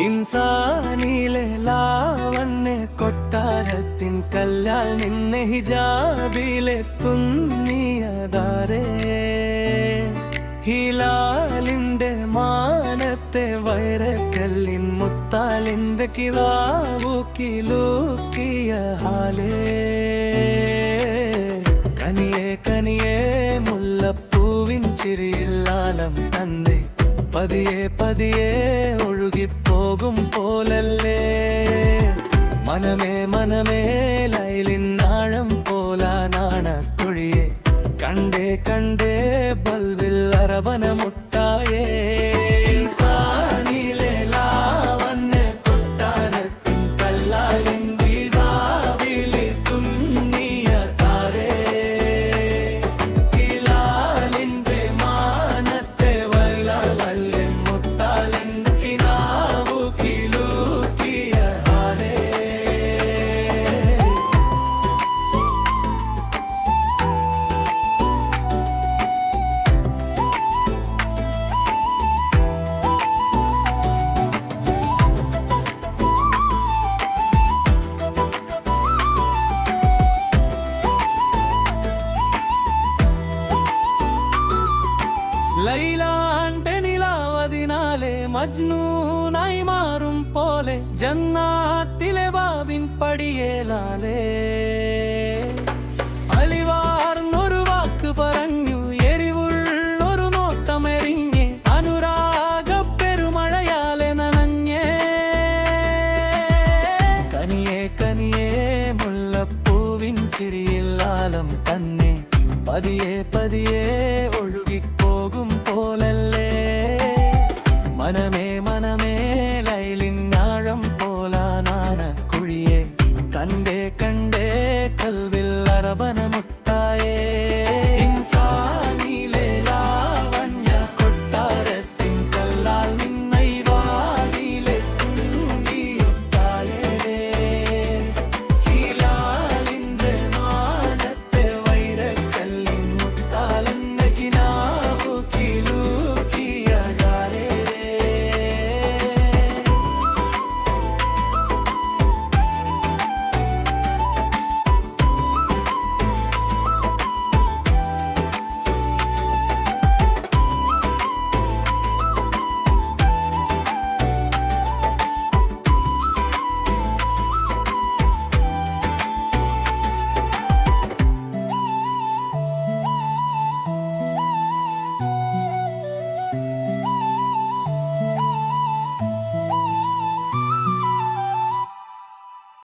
ഇൻസാനിലെ ലാവണ്യ കൊട്ടാരത്തിൻ കല്ലാൽ നിന്നെ ഹിജാബിലെ തുന്നിയതാരേ ഹിലാലിന്റെ മാനത്തെ വൈരക്കല്ലിൻ മുത്താലിന്റെ കിവാവു കിലൂക്കിയ ഹാലേ കനിയേ കനിയേ മുല്ലപ്പൂവിൻ ചിരിയില്ലാലം തന്നെ പതിയെ പതിയെ ഒഴുകിപ്പോകും പോലല്ലേ മനമേ മനമേ ലൈലിൻ ആഴം പോലാനാണ കുഴിയെ കണ്ടേ കണ്ടേ ബൽവിൽ അരവന മുട്ടായേ ഇൻസാനിലെ ലാവണ്യ കൊട്ടാരത്തിൻ കല്ലാലിൻ വിവാവിലെ തുന്നിയ താരേ ഹിലാലിന്റെ മാനത്തെ വല്ലവല്ലിൻ മുത്താലിൻ കിനാവു കിലൂക്കിയ ഹാരേ ലൈലാന്റെ നിലാവതിനാലെ മജ്നൂനായി മാറും പോലെ ജന്നാത്തിലെ ബാബിൻ പടിയേലാലേ അലിവാർന്നൊരു വാക്ക് പറഞ്ഞു എരിവുള്ളൊരു നോട്ടമെറിഞ്ഞ് അനുരാഗ പെരുമഴയാലെ നനഞ്ഞേ കനിയേ കനിയേ മുല്ലപ്പൂവിൻ ചിരിയില്ലാലം തന്നെ പതിയെ പതിയെ ഒഴുകിപ്പോകും പോലല്ലേ മനമേ